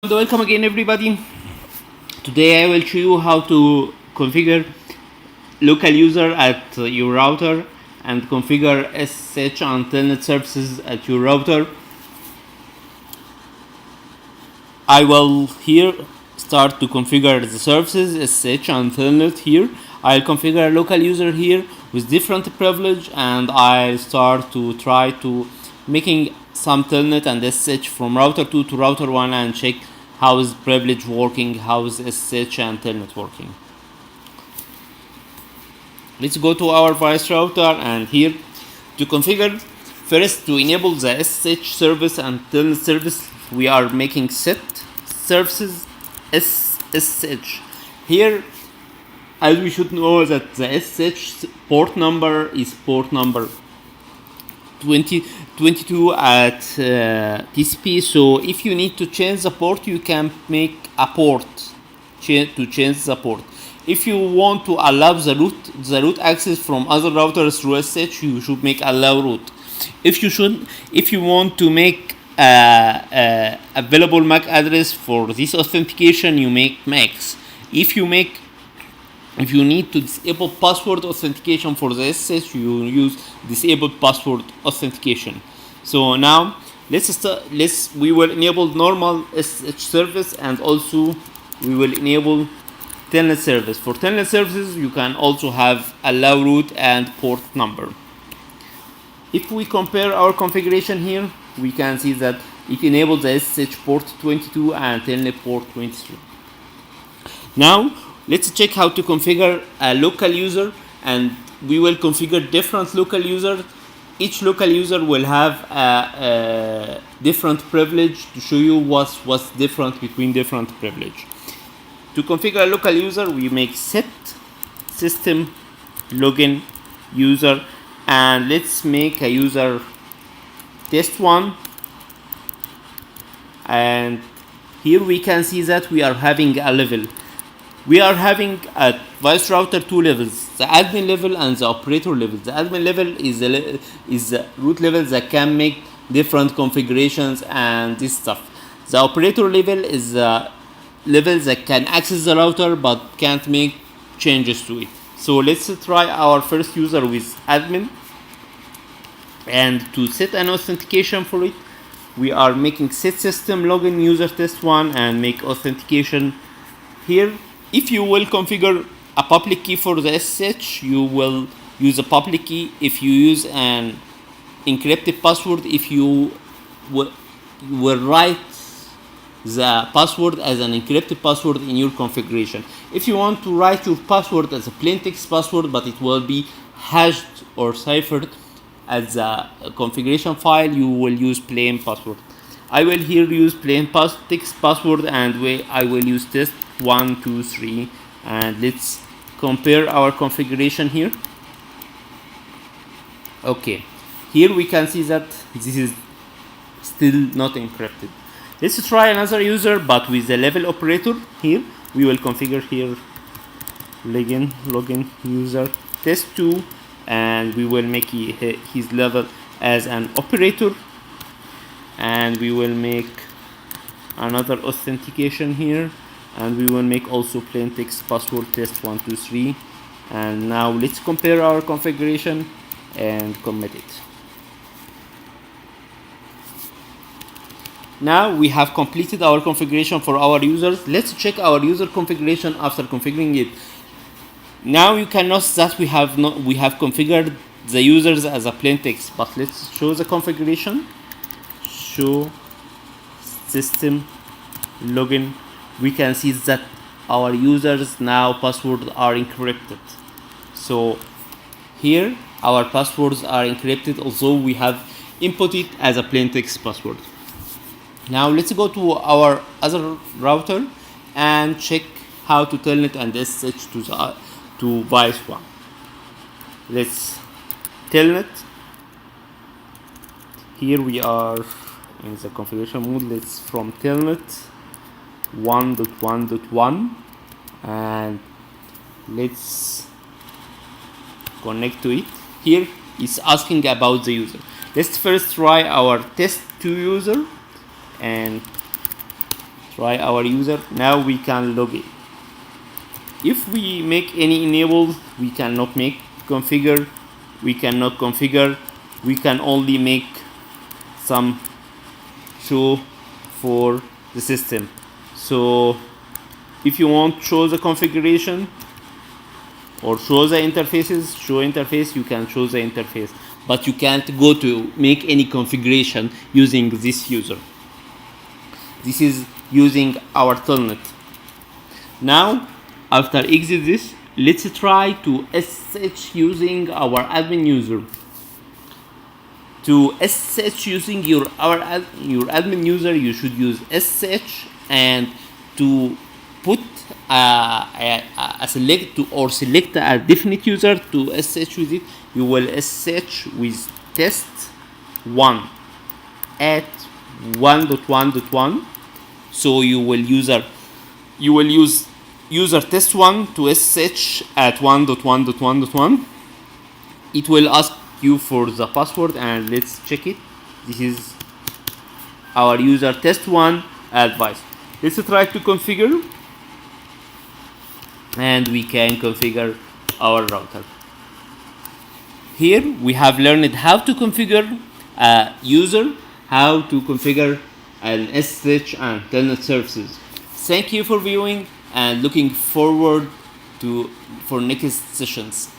Welcome again, everybody. Today I will show you how to configure local user at your router and configure SSH and telnet services at your router. I will here start to configure the services SSH and telnet here. I'll configure a local user here with different privilege, and I'll start to try to making some telnet and SSH from router 2 to router 1 and check how is privilege working, how is SSH and telnet working. Let's go to our VYOS router, and here to configure, first to enable the SSH service and telnet service, we are making set services SSH. Here, as we should know that the SSH port number is port number 2022 at TCP. So if you need to change the port, you can make a port to change the port. If you want to allow the root access from other routers through SSH, you should make allow root. If you want to make available MAC address for this authentication, you make MACs. If you need to disable password authentication for the SSH, you use disabled password authentication. So now we will enable normal SSH service, and also we will enable telnet service. For telnet services, you can also have allow root and port number. If we compare our configuration here, we can see that it enables the SSH port 22 and telnet port 23. Now let's check how to configure a local user, and we will configure different local users. Each local user will have a different privilege to show you what's different between different privilege. To configure a local user, we make set system login user, and let's make a user test1. And here we can see that we are having a level. We are having at VYOS router two levels: the admin level and the operator level. The admin level is the root level that can make different configurations and this stuff. The operator level is the level that can access the router but can't make changes to it. So let's try our first user with admin, and to set an authentication for it, we are making set system login user test1 and make authentication here. If you will configure a public key for the SSH, you will use a public key. If you use an encrypted password, if you will write the password as an encrypted password in your configuration. If you want to write your password as a plain text password, but it will be hashed or ciphered as a configuration file, you will use plain password. I will here use plain text password, and I will use test 1, 2, 3, and let's compare our configuration here. Okay, here we can see that this is still not encrypted. Let's try another user, but with the level operator. Here we will configure here login user test2, and we will make his level as an operator, and we will make another authentication here, and we will make also plain text password test 1, 2, 3. And now let's compare our configuration and commit it. Now we have completed our configuration for our users. Let's check our user configuration after configuring it. Now you can notice that we have configured the users as a plain text, but let's show the configuration. Show system login. We can see that our users now passwords are encrypted. So here our passwords are encrypted, although we have input it as a plain text password. Now let's go to our other router and check how to telnet and SSH to VYOS 1. Let's telnet. Here we are in the configuration mode. Let's from telnet 1.1.1, and let's connect to it. Here it's asking about the user. Let's first try our test2 user, and try our user. Now we can log in. If we make any enable, we cannot make configure, we cannot configure, we can only make some show for the system. So if you want show the configuration or show the interfaces, show interface, you can show the interface, but you can't go to make any configuration using this user. This is using our telnet. Now after exit this, let's try to SSH using our admin user. To SSH using your admin user, you should use SSH, and to put a select to or select a definite user to SSH with it, you will SSH with test 1 at 1.1.1. So you will use user test 1 to SSH at 1.1.1.1. It will ask you for the password, and let's check it. This is our user test 1 advice. Let's try to configure, and we can configure our router. Here we have learned how to configure a user, how to configure an SSH and telnet services. Thank you for viewing, and looking forward for next sessions.